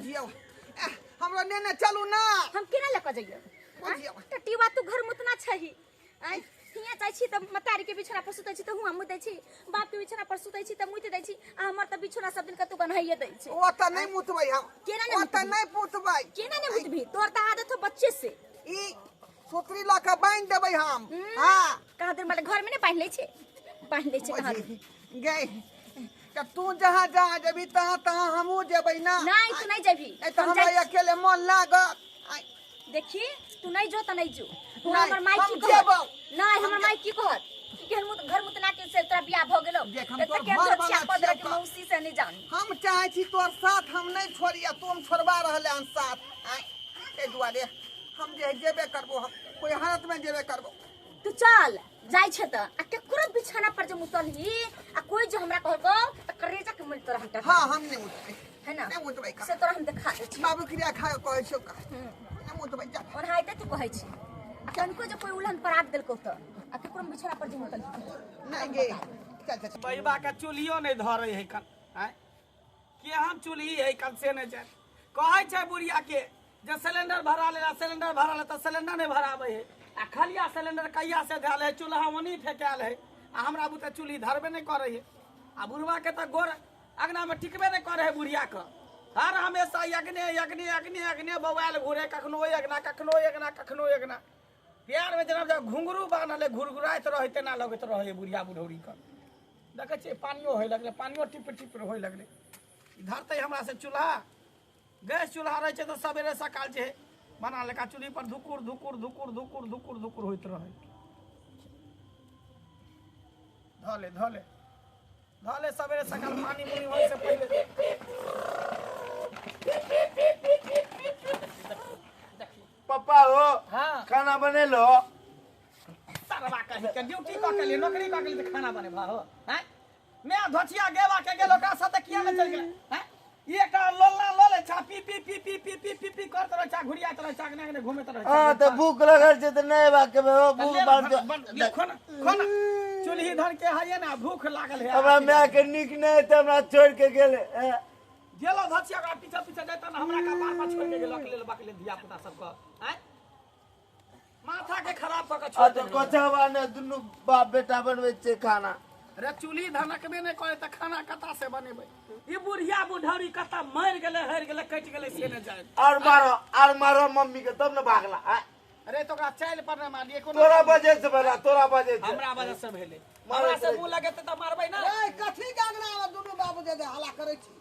बुझियो हमरा नेने चलू ना हम केना लेके जइयो बुझियो टटीवा तू घर मुतना छही हिया जाइ छी त मतारी के बिछना पर सुतै छी त हुआ मुतै छी बाप के बिछना पर सुतै छी त मुति दै छी आ हमर त बिछना सब दिन के तू गन्हाइए दै छी ओ त नहीं मुतबै हम केना ओ त नहीं पुतबै केना नहीं मुतबी तोर त आदत हो बच्चे से ई सुतरी ला के बांध देबै हम हां कहा देर मतलब घर में नहीं बांध ले छी कहा गई कि तू जहां जहां जेबी तहां तहां हमहू जेबै ना नहीं तू नहीं जेबी ए त हमरा अकेले मन लागत देखी तू नहीं जो त नहीं जो हमर माई की जेबो नहीं हमर माई की कहत कि घर मुतना के से तोरा बियाह भ गेलो त के घर पदर के मौसी से नहीं जान हम चाहे छी तोर साथ हम नहीं छोड़िया तुम छोड़वा रहले हन साथ ए दुआरे हम जेबे करबो हम कोई हालत में जेबे करबो तू चल जाय छ त आ केकरो बिछाना पर जे मुतलही आ कोई जो हमरा कहबो त करेजा के मिल तोरा हटा हां हम नहीं मुतबै है ना नहीं मुतबै का से तोरा हम देखा दे छी बाबू क्रिया खा कहै छौ का नहीं मुतबै जा और हाइते तू कहै छी तनको जो कोई उलहन पर आग देलको त आ केकरो बिछाना पर जे मुतलही नहीं गे चल बैबा का चूल्हियो नहीं धरे है कन हैं के हम चूल्ही है कन से नहीं जाए कहै छै बुढ़िया के जे सिलेंडर भरा ले त सिलेंडर नहीं भराबै है आ खलिया सिलेंडर कहिया से धैल है चूल्हा ओनी फेकाल है आ हमरा बुते चूल्ही धरबे नहीं करे है आ बुढ़वा के त गोर अगना में टिकबे नहीं करे है बुढ़िया के हर हमेशा यज्ञ बवाल घूरे कखनो यज्ञ प्यार में जब घुंघरू बानल घुरघुराइत रहते ना लगत रहे बुढ़िया बुढ़ौरी का देखे छे पानियो होय लगले पानियो टिप होय लगले धरते हमरा से चूल्हा गैस चूल्हा रहे छे तो सवेरे सकाल जे बना लेका चूल्ही पर धुकुर होइत रहे धले सवेरे सकाल पानी मुनी होय से पहले पापा हो हां खाना बने लो सरवा कहि के ड्यूटी क के लिए नौकरी क के लिए खाना बने भा हो हैं मैं धोतिया गेवा के गेलो का साथ किया न चल गेल हैं ये का लोलना लोले छा पी करत रह छा घुड़िया तरह छा ने घूमे तरह हां त भूख लगल छै त नहीं बाके में हो भूख बार खाना चूल्ही धर के हाये ना भूख लागल है हमरा मैं के निक नहीं त हमरा छोड़ के गेले गेलो धोतिया का पीछे देता ना हमरा का बार छोड़ के गेलो अकेले बकले दिया पुता सब का हैं माथा के खराब क के छोड़ दे कोछावा ने दुनु बाप बेटा बनवे छै खाना रे चूल्ही धनकबे नहीं करे त खाना कता से बनेबै ई बुढ़िया बुढ़ौरी कता मर गेले हर गेले कट गेले से न जाए और मारो मम्मी के तब न भागला अरे तोरा चाइल पर न मारिए कोनो तोरा वजह से भेला तोरा वजह से हमरा वजह से भेले हमरा से मुंह लगे त मारबै ना ए कथि गागना में दुनु बाबू जे हल्ला करै छी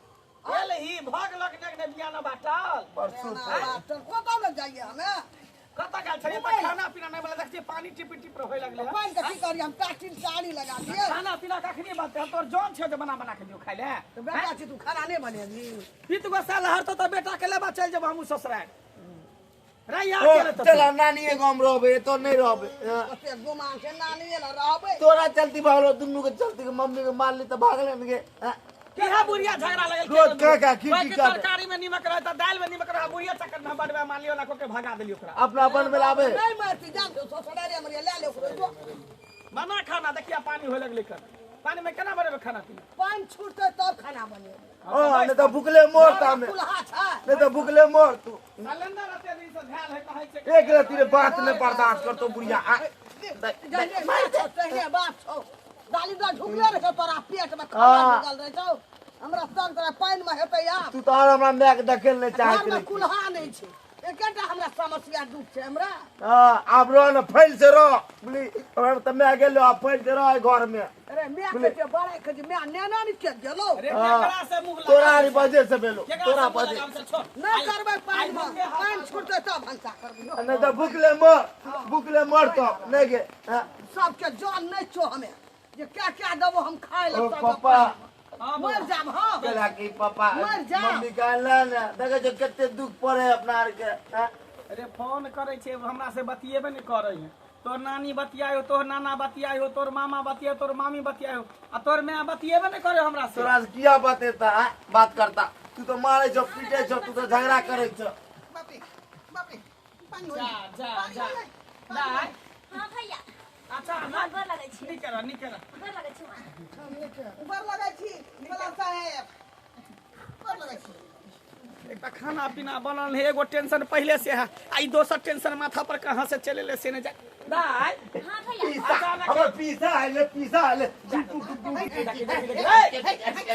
एल ही भाग लग ने बिया न बाटल परसू कतौ न जाइए हमें कता गाल छै त खाना पीना नहीं बोले देखिए पानी टिप होय लगले पानी के की करी हम पैकिंग साड़ी लगा दिए खाना पीना कखनी बात तोर जान छै जे बना के दियो खाइ ले तो बेटा छी तू खाना नहीं बनेबी पीत गो साल हर तो बेटा के लेबा चल जब हमहु ससुराल रे यार चला नानी के गांव रहबे तो नहीं रहबे ओते गुमान के नानी एला रहबे तोरा चलती भागलो दुनु के चलती के मम्मी के मार ली त भागले ने केहा बुढ़िया झगड़ा लगल रोज का खिड़की का तरकारी में नीमक रहता दाल में नीमक रहा बुढ़िया चक्कर में बड़वा मान लियो ना को के भगा देलियो ओकरा अपना अपन मिलावे नहीं मारती जान तो ससुराल हमरे ले ले ओकरो मना खाना देखिया पानी होय लगले कर पानी में केना बनेबे खाना पीना पानी छूटते तब खाना बनेबे नहीं तो भूखले मोर तामे कुल्हा छै नहीं तो भूखले मोर तू सिलेंडर अते दिन से ध्यान है कहै छै एक रात रे बात ने बर्दाश्त कर तो बुढ़िया जाने मार तो बात छौ डाली दा ढुकले रहे तोरा पेट में खाना निकल रहे छौ हमरा तन तोरा पानी में हेतै या तू तो और हमरा मैक देखेल नहीं चाहत हमरा कुल्हा नहीं छै एकेटा हमरा समस्या दुख छै हमरा हां आब रो न फैल से रो बोली हमरा त मैं गेलो आ फैल से रो घर में अरे मैं के बड़े के मैं नेना नहीं के गेलो अरे केकरा से मुंह लगा तोरा री वजह से भेलो तोरा वजह नहीं करबै पानी छूटते तब भंसा करबै नहीं तो भूखले मर तो नहीं गे सबके जान नहीं छो हमें जे क्या देबो हम खाए ले पापा मर जाब हां केला की पापा मर जा मम्मी कहला ना देखे जो कते दुख पड़े अपना आर के अरे फोन करे छे हमरा से बतिएबे नहीं करे है तोर नानी बतियायो तोर नाना बतियायो तोर मामा बतियायो तोर मामी बतियायो आ तोर मैं बतिएबे नहीं करे हमरा से तोरा से किया बतेता बात करता तू तो मारे छो पीटे छो तू तो झगड़ा करे छो बापी पानी जा दाई हां भैया अच्छा ना गोर लगै छी निकल गोर लगै छी ऊपर लगाई छी निकला साहेब ऊपर लगाई छी एक तो खाना पीना बनल है, एगो टेंशन पहले से है, आई दोसर टेंशन माथा पर कहाँ से चले ले से न जाए। दाई हाँ भैया पीसा हमर पीसा आइले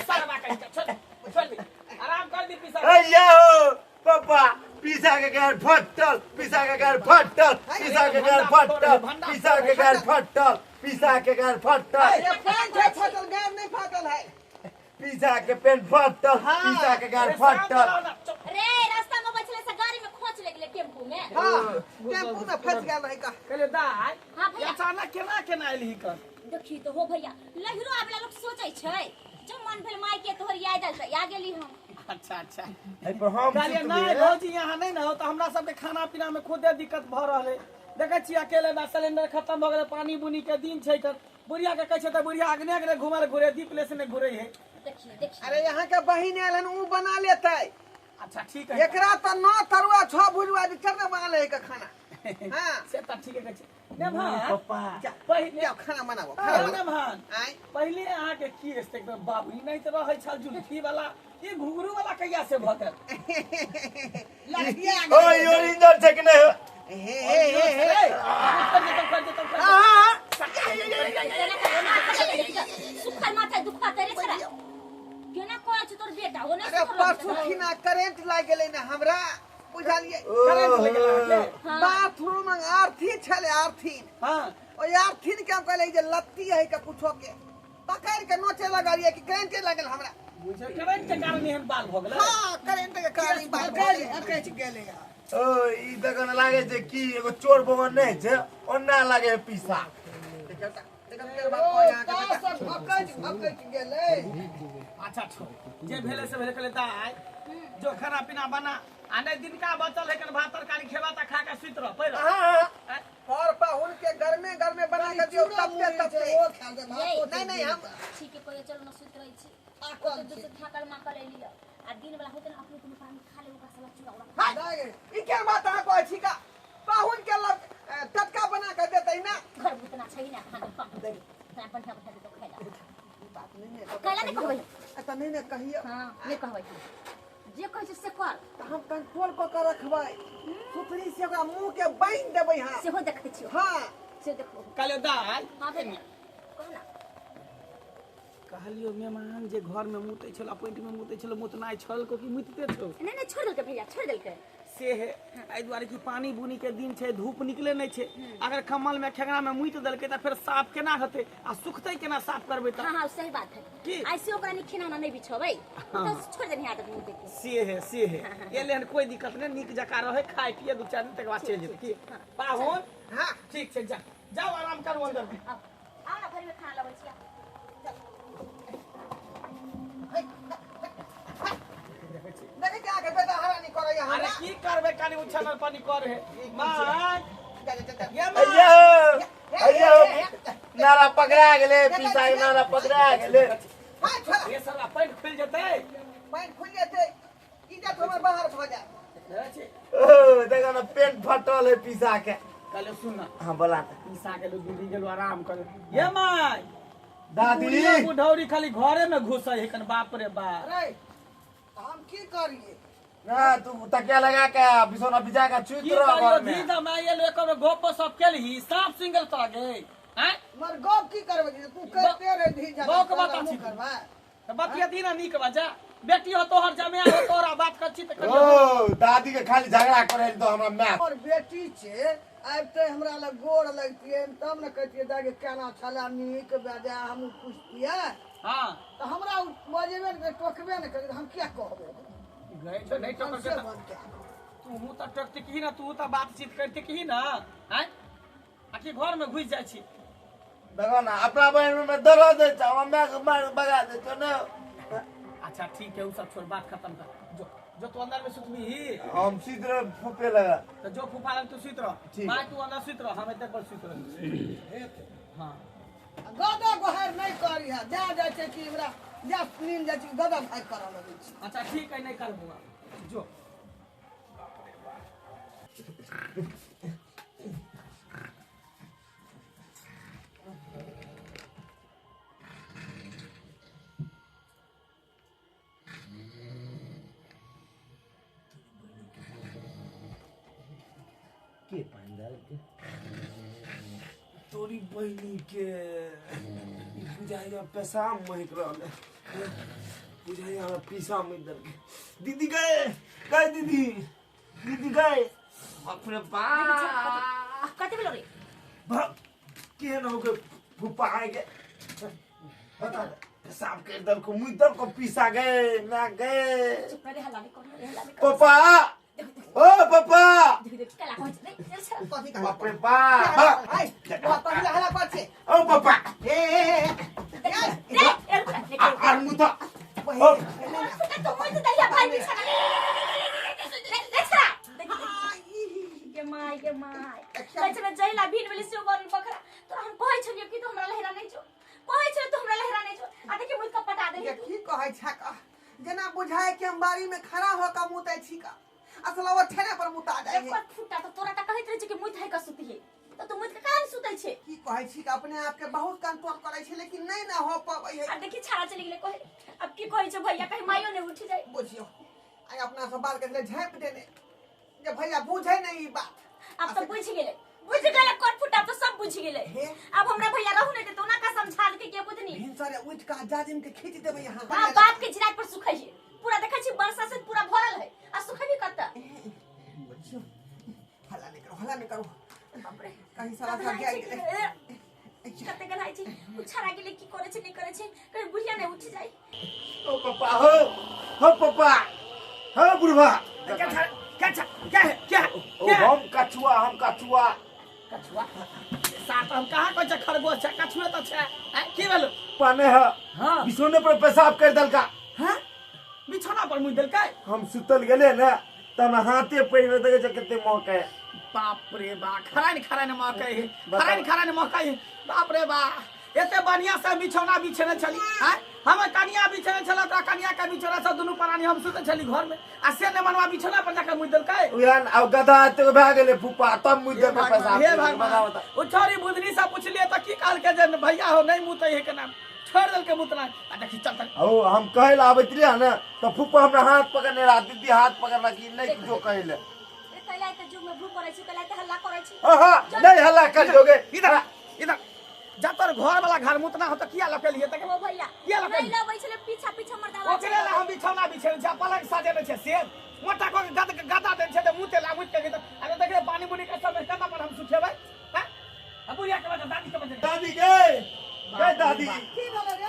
सरवा कहीं छोड़ दी, आराम कर दी पिसा। अय्या पापा पीसा के गार फटल, पीसा के गार फटल, पीसा के गार फटल, पीसा के गार फटल, पीसा के गार फटल, अरे पैंट है फटल, गार नहीं फटल है। पीसा के पेन फटल, पीसा के गार फटल। रे रास्ता में बचले से गाड़ी में खोच ले गेले टेम्पू में। हाँ टेम्पू में फंस गया रही का। कहले दाई हाँ भैया। अचानक केना आइल ही कर। देखी तो हो भैया, लहिरो आबला लोग सोचै छै जब मन भेल माई के तोहर याद आल त आ गेली हम। अच्छा ए पर हम कहलिए नहीं भौजी यहाँ नहीं ना हो तो हमरा सबके खाना पीना में खुदे दिक्कत भ रहल है। देखे छी अकेले ना सिलेंडर खत्म भ गेले, पानी बुनी के दिन छै कर बुढ़िया के कहै छै त बुढ़िया अगने अगने घुमल घुरे दीप ले से ने घुरे है। देखी अरे यहाँ के बहिन आयल उ बना लेते। अच्छा ठीक है, एकरा तो 9 तरुआ 6 भुजवा दी चरने बना ले के खाना। हां से त ठीक है छै ने भान पापा पहिले जाओ खाना बनाओ। ने भान आई पहिले अहाँ के की स्टेक में बाबू नहीं तो रहे छल जुल्फी वाला, ये घुंघरू वाला कहिया से भगल। लड़किया ओ योरिंदर छै कि नहीं हो? हे सुखल माथा दुखा तेरे छरा केना कहै छ तोर बेटा ओने अरे परसों खिना करंट लाग गेलै ना हमरा बुझलिए। करंट लगे लगे। बाथरूम में आर्थिन छले आर्थिन। हां ओ आर्थिन के हम कहले जे लत्ती है के कुछो के पकड़ के नोचे लगालिए कि करंट लागल हमरा। बुझे करंट के कारण एहन बाल भ गेलै। हां करंट के कारण बात अकैच गेलै। ओ ई दगन लागे छै कि एगो चोर बगन नहीं छै, ओना लागे पीसा। अच्छा छोड़ जे भेले से भेले कहले दाई जो खाना पीना बना आ नहीं दिन का बचल है, भात तरकारी खेबा त खा के सुत रह पहिले। और पाहुन के घर में बना के दियो तबते नहीं नहीं हम ठीक है कोई चलो न सुत रही छी आ को दूसरे थाकल माकल ले लियो आ दिन वाला होते न अपने तुम पानी खा ले ओका साला चुरा ई के बात है कोई छिका पाहुन के लग टटका बना के देतै ना। घर बुतना छै ना खाना पक दे खाना बंठा बंठा दे तो खाइला बात नहीं कहला नहीं कहबै। अच्छा नहीं कहियो। हां नहीं कहबै जे कहै छै से कर हम कंट्रोल क के रखबै। सुपरी से ओकरा मुंह के बांध देबै। हां से हो देखै छियो। हां से देखो कहले दाई हां भैया कहना कहलियो मेहमान जे घर में मुतै छल, अपॉइंट में मुतै छल, मुतनाइ छल को कि मुतते छौ नहीं नहीं छोड़ देलके भैया छोड़ देलके से है। एहि दुआरे कि पानी बुनी के दिन छै, धूप निकले नहीं छै, अगर कमल में खेगड़ा में मुइत देलकै त फिर साफ केना हेतै आ सुखतै केना साफ करबै त। हां हां सही बात है की? ऐसे ओकरा नहीं खिना नहीं बिछोबै तो छोड़ देनी आदत मुंह देके। से है एलेहन कोई दिक्कत नहीं, नीक जका रहे खाए पिए दू चार दिन तक बाद चल जेतै की पाहुन। हां ठीक छै जाओ आराम करू अंदर में। आओ ना घर में खाना लाबै छिया। देखे के आगे बेटा हरानी करे अरे हमरा। की करबे काली उछानल पानी कर है मां ये अय्या अय्या नारा पकड़ा गेले, पीसा के नारा पकड़ा गेले। हां छोरा ये सब पैंट खुल जेतै। पैंट खुल जेतै इज्जत हमर बाहर भ जाए। ओ दगन पेन फटल है पीसा के। कहले सुन ना हां बोला त पीसा गेलो दूधी गेलो आराम कर। ये माय दादी बुढ़ौरी खाली घरे में घुसै है कन बाप रे बाप। अरे हम की करिए। ना तू तकिया लगा के बिछौना बिछा के की चुत रह करियो घर में। दीदा मैं ये लेकर गोप सब केलही साफ सिंगल कर गे हैं मर गप की करबे तू करते रह धी जा। गप के बात छी करबा त बतिया दीना नीक बजा बेटी हो तोहर जमे हो तोरा बात कर छी त करियो। ओ दादी के खाली झगड़ा करे तो हमरा मैथ और बेटी छे आबते हमरा लग गोड़ लगतिए तब न कहतिए दागे केना छला नीक बेजा हम पुछतिए। हां तो हमरा बजेबे न टोकबे न करे हम क्या कहबे। गए तो नहीं टकर के तू मु त टकते की ना तू त बातचीत करते की ना हैं आखिर घर में घुस जाय छी। देखो ना अपना बहन में दर्द दे छ हमरा के मार भगा दे छ ना। अच्छा ठीक है वो सब छोड़ बात खत्म कर जो जो तू अंदर में सुतबी हम सीधे फुपे लगा तो जो फूफा तू सुत रह ठीक। मां तू अंदर सुत रह हम एते पर सुत रह। हां गदा गोहर नहीं करी है जा जाय छे कि हमरा जा नींद जाय छी गदा भाई करा लगे छी। अच्छा ठीक है नहीं करबो जो के पांडल के तोरी बहनी के बुझाइया पेशाब महक रहले बुझाइया पीसा में दल दीदी गए गए दीदी दीदी गए बाप रे बाप कते बेलो रे बाप के न हो के फुपा आए के बता दे पेशाब के दल को मुई दल को पीसा गए ना गए चुप रे हल्ला नहीं कर पापा ओ पापा देख देख कला कहै छै कथी का बाप रे बाप आई बाप रे हला कर छे ओ पापा ए आर मुता तो मोइ त दैया भाइ बिछा के माय लचना जइला भीन वाली से गोरी बखरा तो हम कहै छलिए कि तो हमरा लहरा नै छो कहै छै तो हमरा लहरा नै छो आ देखि मुइ कपटा दे ये की कहै छै का जना बुझाए कि हम बारी में खड़ा हो का मुतै छी का असल वो ठेने पर मुता जाए एक फुटा तो तोरा त कहैत रहे छै कि मुइ धै का सुती है तो तू मुइ के कान सुतै छै की कहै छी का अपने आप के बहुत कंट्रोल करै छै लेकिन नहीं ना हो पाबै है आ देखि छाड़ा चली गेले कहै अब की कहै छै भैया कहीं माइयो ने उठ जाए बुझियो आई अपना सब बाल के झाँप देने जे भैया बुझे नहीं ई बात अब तो बुझ गेले कोन फुटा तो सब बुझ गेले अब हमरा भैया रहू नै देतो ना का समझा के बुझनी भिनसरे उठ का जाजिम के खींच देबै यहां हां बाप के जिरात पर सुखै छै पूरा देखै छी वर्षा से पूरा भरल है आ सुखै भी कत बुझियो हल्ला नहीं करो बाप रे कहीं साला भाग गया कते गनाइ छी उछारा गेले की करे छै नहीं करे छै कहीं बुढ़िया नै उठ जाई ओ पापा हो पापा हो बुढ़वा क्या हम कछुआ साथ हम कहाँ कोई खरगोश छै कछुए तो छै की भेलो पाने है हां बिछोने पर पेशाब कर दल का हां बिछौना पर मुइ देलकै हम सुतल गेले ना तब हाथे पैर में देखे कते मौके बाप रे बा खराइन मौके खराइन मौके बाप रे बा एते बढ़िया से बिछौना बिछेने छली हैं हम कनिया बिछेने छल ओकरा कनिया के बिछौना से दुनू प्राणी हम सुते छली घर में आ से ने मनवा बिछौना पर जाके मुइ देलकै उयान अब गधा ते भा गेले फुपा तब मुझ दे पेशाब हे भगवान ओ छोरी बुधनी से पूछलिए त की कहल के जे भैया हो नहीं मुतै है के नाम छोड़ देल के मुतना आ देखि चल ओ हम कहल आबत रहिया ना तो फुपा हमरा हाथ पकड़ने रहा दीदी हाथ पकड़ना की नहीं जो कहले कला त जुग में भू करे छी कला त हल्ला करे छी हां नहीं हल्ला कर दोगे इधर जब तोर घर वाला घर मुतना हो तो किया लपेलिए त ओ भैया किया नहीं लपेलिए लबै छले पीछा मर्दावा ओकरे ला हम बिछौना बिछेल छै पलंग साजेने छै से मोटा को गदा देन छै त मुते ला मुत के अरे देख पानी बुनी के समय कता पर हम सुखेबै हैं अब बुढ़िया के बता दादी के बता दादी के दादी की बोले रे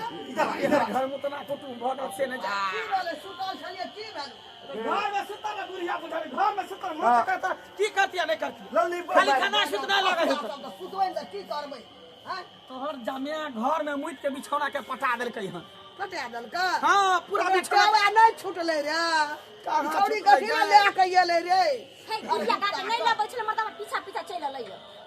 इधर घर मुतना कुटुम भगत से ने जा की बोले सुतल छलिए की भेल घर में सुतल बुढ़िया बुझाली घर में सुतल मुत करता की करतिया नहीं करती लल्ली खाली खाना सुतना लगे है सुतबै त की करबै हैं तोहर जमिया घर में मुत के बिछौना के पटा देलकै हन कटे दल का हां पूरा बिछौना नहीं छूटले रे चौड़ी कथी ले के गेले रे हे बुढ़िया का नहीं लबै छले मर्दावा पीछा चल लई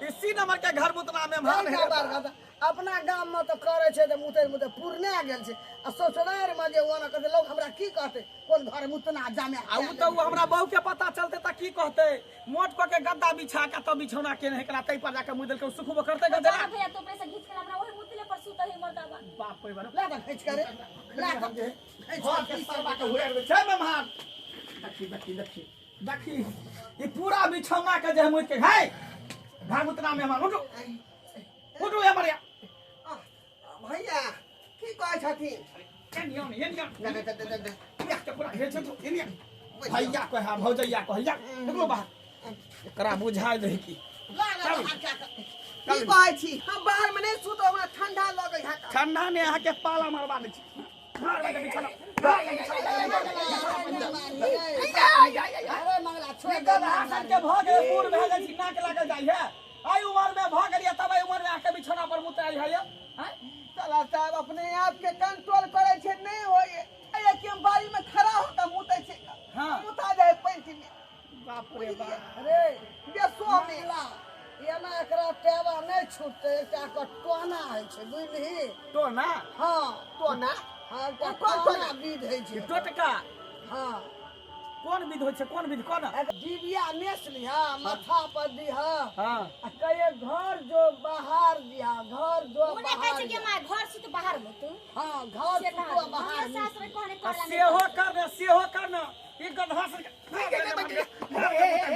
इसी नंबर के घर मुतना में भार है अपना गांव में तो करे छे मुते पुरने गेल छे आ ससुरार में जे ओना कहते लोग हमरा की कहते कोन घर मुतना जामे आ उ तो हमरा बहू के पता चलते त की कहते मोट को के गद्दा बिछा के तो बिछौना के नहीं करा तई पर जाके मुदल के सुखबो करते गद्दा भैया तो पैसा घिच के हमरा ओही मुतले पर सुत है मर्दावा बाप रे बाप ला द खींच करे ला द घर के सरबा के हुए छै मेहमान देखी ये पूरा बिछौना के जे मुद के है घर मुतना मेहमान उठो ये मरिया भैया की कहै छथिन ये नियम दे के पूरा घेर छै ये नियम भैया को है भौजैया को हैया निकलो बाहर एकरा बुझाय दे की ला ला की कहै छी हम बाहर में नहीं सुतो हमरा ठंडा लगै है ठंडा ने अहाँ के पाला मारवा दे छी मार लगे बिछौना अरे मंगला छोड़ दे हासन के भागे पूर भेजे छी नाक लागल जाय है आई उम्र में भाग लिया तब आई उम्र में आके बिछौना पर मुताई है हैं चला साहब अपने आप के कंट्रोल करे छे नहीं होए अरे कि हम बारी में खड़ा होकर मुतै छे हां मुता जाए पंच में बाप रे बाप अरे बेसो मेला एना एकरा टेवा नहीं छूटते एकटा के टोना है छे बुझली तो ना हां टोना हां टोना विध है छे टोटका हां कौन विध होय छे कौन विध कोन दिव्या नेस लिहा माथा पर दिहा हां आ कहे घर जो बाहर दिहा घर जो ओने कहै बाहर छै कि मां घर से तो बाहर मत हां घर से तो बाहर सास रे कहने सेहो करना ये गधा से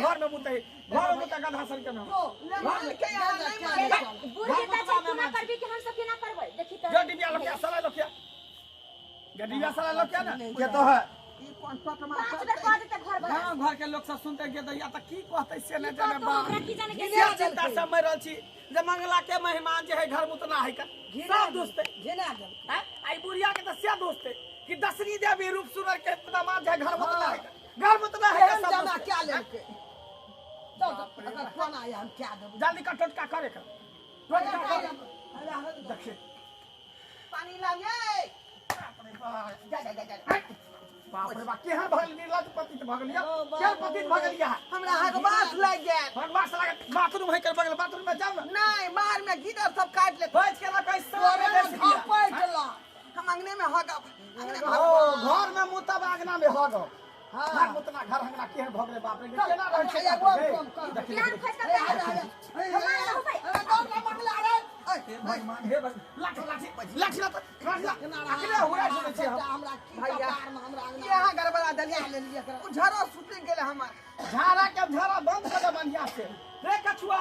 घर घर में मुते घर में मुते गधा सन के ना मान के यहाँ नहीं माने बुढ़ के ताछी तू ना करबी कि हम सब के ना करबै देखी त जो डिबिया लोकिया साला लोकिया गडिया साला लोकिया ना क्या तो है ई कौन टटमा पांच बेर कह देते घर भर गांव घर के लोग सब सुनते के तो या त की कहते से न जाने तो बा हमरा की जाने के से चिंता सब मर रहल छी जे मंगला के मेहमान जे है घर मुतना है का सब दोस्ते जेना दे आई बुढ़िया के तो से दोस्ते कि दसरी देवी रूप सुनर के दामाद है घर मुतना है घर मुतना है का सब जमा दोस्ते। क्या लेके तो अगर फोन आया हम क्या देब जल्दी का टोटका करे का टोटका करे देखिए पानी लागे जा जा जा जा बाप रे बाप केहन भगल नीलाज पति त भगलिया केहन पति भगलिया हमरा हगबास लग गया भगवान से लगे बाथरूम है कर बगल बाथरूम में जाओ ना नहीं बाहर में गिदर सब काट ले बच के ना कैसे हम अंगने में हगब अंगने में ओ घर में मुतब आगना में हगो हां मुतना घर हमरा केहन भगले बाप रे केना रहै छै यार फटका हमारा हो भाई भगवान हे लाठी लाठी लाठी लाठी अकेले हुआ सुनै छै हमरा भैया हमरा अंगना यहां गड़बड़ा दलिया ले लिया कर उझरो सुति गेले हमर झाड़ा के झाड़ा बंद कर दे बढ़िया से रे कछुआ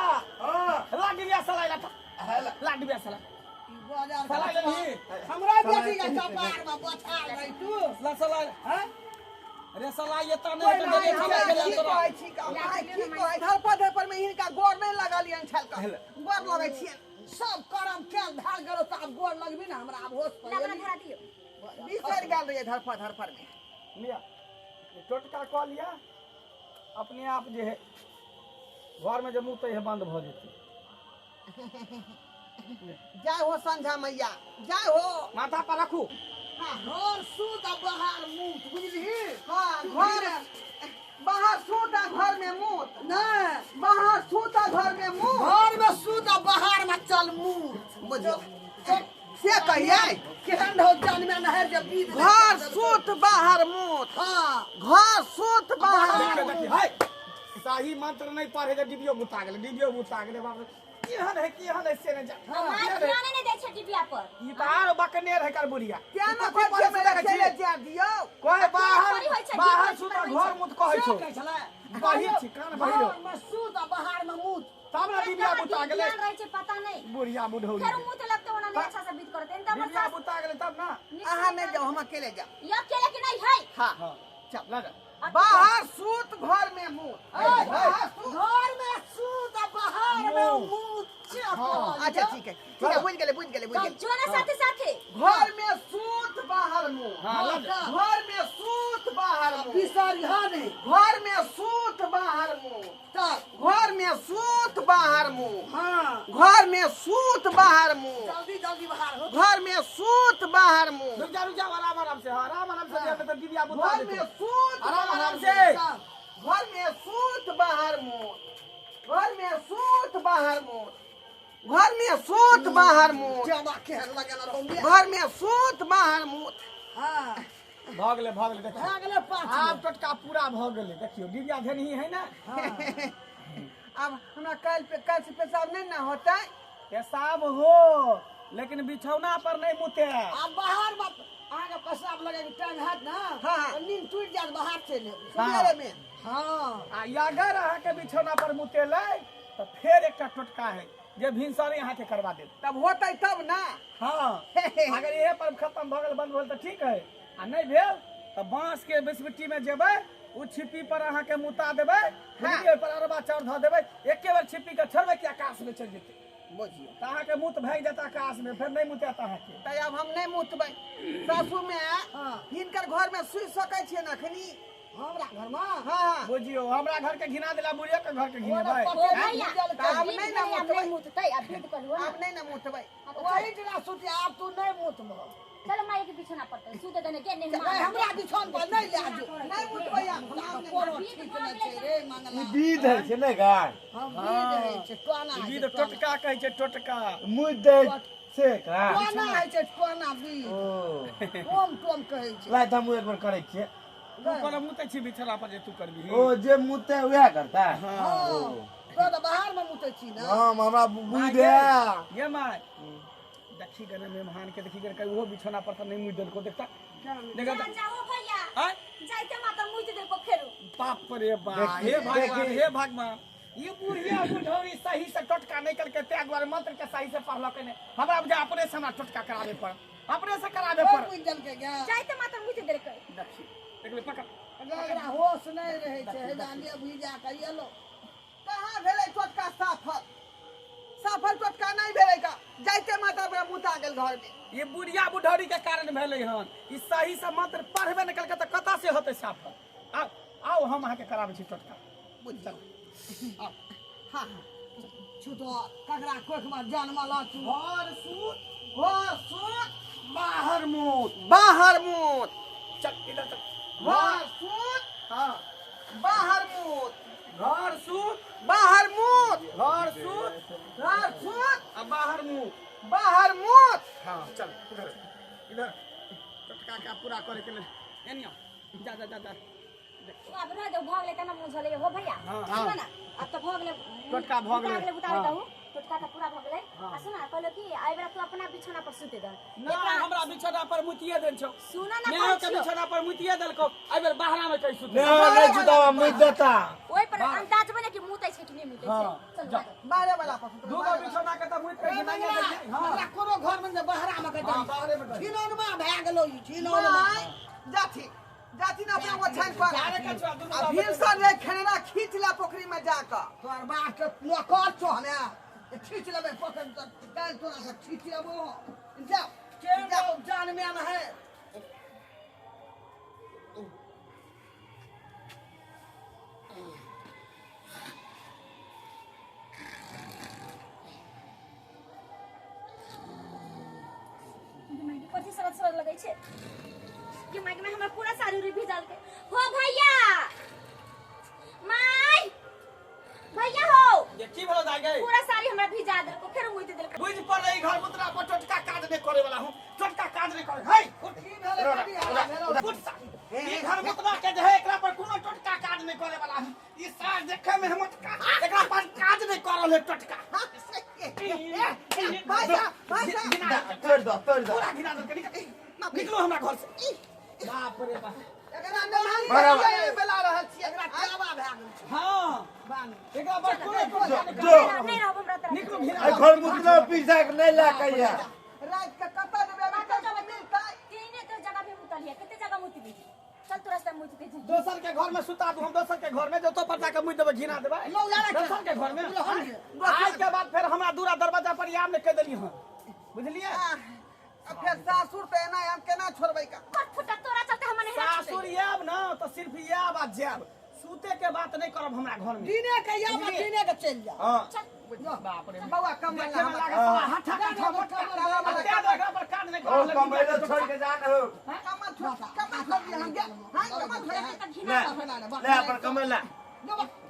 लाड दिया सलाई लाड दिया सलाई सलाई ले हमरा बेटी का कपार में बथा गई तू ला सलाई हैं रे सलाई ये त नहीं तो देखे चले गेल तोरा ठीक है धरपद पर में इनका गोर नहीं लगलियन छल का गोर लगै छियन सब करम केल धार गलो त अब गोर लगबी ना हमरा अब होश पर लबड़ा धरा दियो बिसर गेल रहिए धरपद में लिया ये टोटका कह लिया अपने आप जे है घर में जे मुते है बंद भ जेतै जय हो संझा मैया जय हो माथा पर रखू घर सूत बाहर मूत बुझली हां घर बाहर सूत घर में मूत नहीं बाहर सूत घर में मूत घर में सूत बाहर में चल मूत बुझो से कहिए केहन हो जान में नहर जे बीत घर सूत बाहर मूत हां घर सूत बाहर हाय सही मंत्र नहीं पढ़े जे डिबियो मुता गेले बाप रे केहन है से ने जा हमार ध्यान नहीं दै छै डिबिया पर ई बाहर बकनेर है कर बुढ़िया क्या न पछे मेरे खेले जा दियो कोई बाहर सुता घर मुत कहै छौ बही छी कान बहिरो में सूत बाहर में मूत हमरा डिबिया मुता गेले ध्यान रहै छै पता नहीं बुढ़िया बुढ़ौली फेर मुंह तो लगते ओना नहीं अच्छा से बीत करते इंत डिबिया मुता गेले तब ना आहा नहीं जाओ हम अकेले जाओ ये अकेले के नहीं है हां चल ला जा बाहर सूत घर में मूत घर में सूत बाहर में मूत अच्छा ठीक है बुझ गेले जो ना साथे साथे घर में सूत बाहर मूत हां ला जा घर में सूत बाहर मूत बिसर हाने घर में सूत बाहर मूत घर में सूत बाहर मूत हाँ घर में सूत बाहर मूत जल्दी जल्दी बाहर हो घर में सूत बाहर मूत रुक जा आराम से जे तो डिबिया मुता घर में सूत आराम से घर में सूत बाहर मूत घर में सूत बाहर मूत घर में सूत बाहर मूत ज्यादा केहन लगल रहू घर में सूत बाहर मूत हाँ भ गेले देखियो भागले पाँच आब टटका पूरा भ गेले देखियो डिबिया धनी है ना अब हमरा कल से पेशाब नहीं ना होता पेशाब हो लेकिन बिछौना पर नहीं मुते अब बाहर मत आगे पेशाब लगे के टाइम है ना हाँ। तो नींद टूट जात बाहर चले सुबेरे में हाँ आ अगर अहाँ के बिछौना पर मुतेले तो फिर एक टटका है जे भिनसरे यहाँ के करवा दे तब होता तब ना हाँ अगर ये पर खत्म भ गेल बंद भेल तो ठीक है आ नहीं भेल तो बांस के बिस्मिट्टी में जेबै उ छिप्पी पर अहाँ के मुता देबै फुलिए पर अरबा चाउर ध देबै एके बार छिप्पी के छोड़बै कि आकाश में चल जेतै बुझियो तो अहाँ के मुत भाग जाता आकाश में फिर नहीं मुतेत अहाँ के तै अब हम नहीं मुतबै सासू में हिनकर घर में सुई सकै छियै ना खनी हमरा घर में हाँ बुझियो हमरा घर के घिना देला बुढ़िया के घर के घिनेबै ओ भैया अब नहीं ना मुतबै मुततै अब बीत करियो ना अब नहीं ना मुतबै वही जगह सुती आप तू नहीं मुतब चलो माई के बिछौना पर सूते देने के नहीं नहीं हमरा बिछौन पर नहीं ले आजो नहीं मुतबै कोनो ठीक नहीं छै रे मंगला बीध है छै ने गाय हम बीध है छै टोना ई तो टटका कहै छै टटका मुझ दे से का टोना है छै टोना बीध ओ टोम कहै छै लाइ हम एक बार करै छियै तू कोन मुते छी बिछौना पर जे तू करबी ओ जे मुते वह करता है हां तो बाहर में मुतै छी ना हां हमरा बुझ दे ये माय देखी गने मेहमान के देखी गने वो बिछौना पर तो नहीं मुझ देल को देखता देखा जाओ भैया हां जाइते माता मुझ दे को फेरो बाप रे बाप, हे भगवान, हे भगवान, ये बुढ़िया बुढ़ौरी सही से टोटका नहीं करके त्याग द्वारे मंत्र के सही से पढ़लक ने, हमरा बुझा अपने से हमरा टोटका करावे पर, अपने से करावे पर। कोई जल के गया जाइते माता मुझे देर कर देखी, देख ले पकड़। एकरा होश नहीं रहे छे, डालिए भुजा करिए लो। कहां भेले टोटका साफल? साफल टोटका नहीं भेले का, जाइते माता पे मुता गेल घर में। ये बुढ़िया बुढ़ौरी के कारण भेले हन, ई सही से मंत्र पढ़बे निकल के त कता से होते साफल। आओ आओ हम अहाँ के करावे छी टोटका। बुझ चल हां हां छुतो ककरा कोख में जानमाला तू घर सूत, घर सूत बाहर मूत। बाहर मूत, चल इधर चल। घर सूत हां, बाहर मूत, घर सूत, बाहर मूत, घर सूत, घर सूत अब बाहर मूत। बाहर मूत। हाँ चल इधर इधर टोटका का पूरा करे के लिए एनियो जा जा जा जा अब रह दो भाग ले तना मुंह झले हो भैया हाँ, सुन ना अब तो भाग ले टोटका भाग ले। उतार हाँ। दहु टोटका तो पूरा भाग ले आ सुन ना कहलो कि आइ बेरा तू अपना बिछौना पर सुते द ना हमरा बिछौना पर मुतिए देन छौ, सुना ना नेहो के बिछौना पर मुतिए देलको, एहि बेर बाहरा में कहि सुत। नहीं जुदावा मुझ देता। ओइ पर अंदाज बने कि मुतै छै कि नहीं मुतै हाँ, छै चल जा। भाग। बारे वाला पर दूगो बिछौना के त मुइत के ए नहीं मंगला दे। हां हमरा कोनो घर में जे बहरा में के हाँ, बाहरे में कही। छिनौनमा भए गेलो ई छिनौनमा जाथी जाथी ना अपना ओछान पर जाने के छौ दुनू आ भीषण रे खेना खींच ला पोखरी में जाकर तोर बा के नौकर छो हमें खींच लेबे पकड़ कर काल तोरा से खींच लेबो जा जाओ जान में है कथी सरत सरत लगै छै कि माइक में हमर पूरा साड़ी उड़ी भिजल के हो भैया माय भैया हो ये की भेलो दाई गई? पूरा साड़ी हमरा भिजा देल को फेर मुइत देल बुझ पर रही घर मुतरा पर टोटका काज नहीं करे वाला हूं, टोटका काज नहीं करे। हे की भेले कभी हाल भेलो उठ सा ई घर मुतरा के जे है एकरा पर कोनो टोटका काज नहीं करे वाला हूं, ई सार देखे में हम एकरा पर काज नहीं करल है टोटका। तोड़ दो पूरा गिरा दे के निकलो हमरा घर से। बाप रे बाप, एकरा नहीं बेला रहल छी एकरा चावा भए गेल छै हां बान एकरा पर कोनो टोटका नहीं जो। करे। नहीं रहब हमरा तरफ निकलो घिरा आई घर मुतना पीछा के नहीं ला कहिया। रात के कत्ता देबे बात अभी तो तक मिलतै तीने तो जगह पे मुतल है कितने जगह मुत दी चल तू रास्ता मुत के जा दोसर के घर में सुता दू, हम दोसर के घर में जो तो पर जाके मुझ देबे घिना देबे लो यार दोसर के घर में। आज के बाद फिर हमरा दूरा दरवाजा पर याम ने कह देली हन, बुझलिए? अब फिर सासुर पे ना हम केना छोड़बै का फट फटा तोरा चलते हम नहीं सासुर याब ना तो सिर्फ याब आ जाब, सूते के बात नहीं करब हमरा घर में। दिने के या दिने के चल जा हां चल बाप रे बउआ कम देखे में लागे साला हठा का मोटका त्या दे एकरा पर काज नहीं ओ करब। कमैलो छोड़ के जान हो। कमा छोड़ दिया हम हां कमा छोड़ ले अपन कमैला।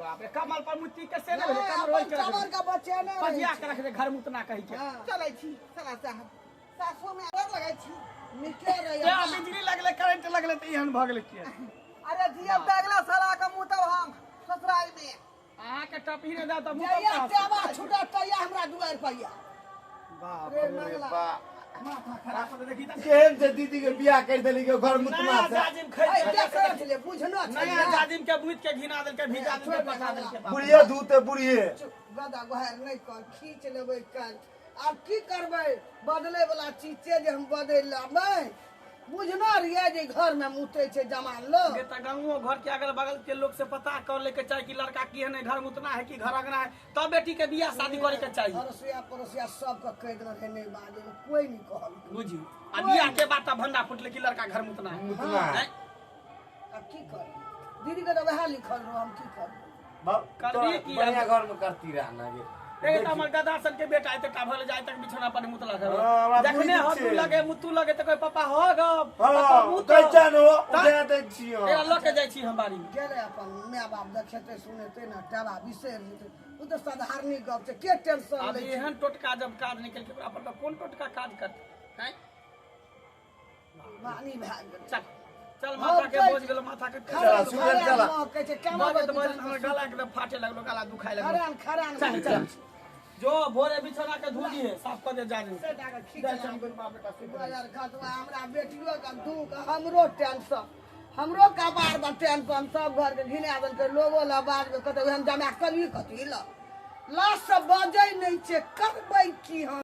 बाप रे कमल पर मुट्ठी के से नहीं कमर होई के कमर का बच्चे ने पजिया के रख दे घर मुतना कहि के। चलै छी चला साहब सासुर में और लगै छी निकले क्या रही बिजली लगले करंट लगले त इहन भ गेले किया? अरे जिया अगला साला का मुंह तब हम ससुराल में आ के टपी ने दा त मुंह जइया पर तेवा छुटा तइया हमरा दुआर पैया बाप रे रे मंगला बाप, माथा खराब कर देखी त केहन से दीदी के बियाह कर देली के घर मुतना नया से। जाजिम ए खै क्या करत ले बुझना नया जाजिम के बुझ के घिना देल के भिजा देल के पटा देल के बाप। बुढ़िए धूते बुढ़िए। गदा गोहार नहीं कर खींच लेबै कान अब की करबै बदले वाला चीज छै जे हम बदल लेबै बुझना रिया जे घर में मुते छै जमान लोग ये त गांवो घर के अगल बगल के लोग से पता कर ले के चाहिए कि लड़का की है नहीं घर मुतना है कि घर अगना है, तब बेटी के बियाह शादी करे के चाहिए। अरसिया पड़ोसिया सबके कह देलक है नहीं बाजे कोई नहीं कहल बुझी आ बियाह के बाद त भंडा फुटले कि लड़का घर मुतना है। मुतना है। हैं? अब की कर दीदी के तो वह लिखल रहो हम की कर करबी की बढ़िया अब? घर में करती रहना ये। एक हमर गदा सन के बेटा आते का भले जाए तक बिछौना पर मुतला हाँ, हमरा करे देखने बुझी हो छै। तू लगे मुतू लगे त कोई पापा हो ग पापा हां मुत कैसन हो उठा दे छियो। तेरा लोग के जाई छी हम बारी में। गेले अपन माय बाप देखेते सुनेते ना टेबा बिसर जेते उ तो साधारण गप छै के टेंशन अब ले एहन टोटका जब काज निकल के अपन तो कौन टोटका काज करते हैं? बानी भाग गेल चल चल माथा के बोझ गेलो माथा के चला, सुधर चला। कहै छै केना बोझ तो बोझ हमर गला एकदम फाटे लगलो, गला दुखाए लगलो। खरान खरान चल चल जो भोरे बिछौना के धो दिए साफ कर दे जाने से डाका खींच दर्शन गुरु बाप बेटा सुन। बाजार खतवा हमरा बेटियो का दुख हमरो टेंशन हमरो कपार बा ट्रेन पर हम सब घर के घिना देल के लोगो ला बाद में कहते हम जमा करी कथी ला लाश सब बजै नहीं छे करबै की हम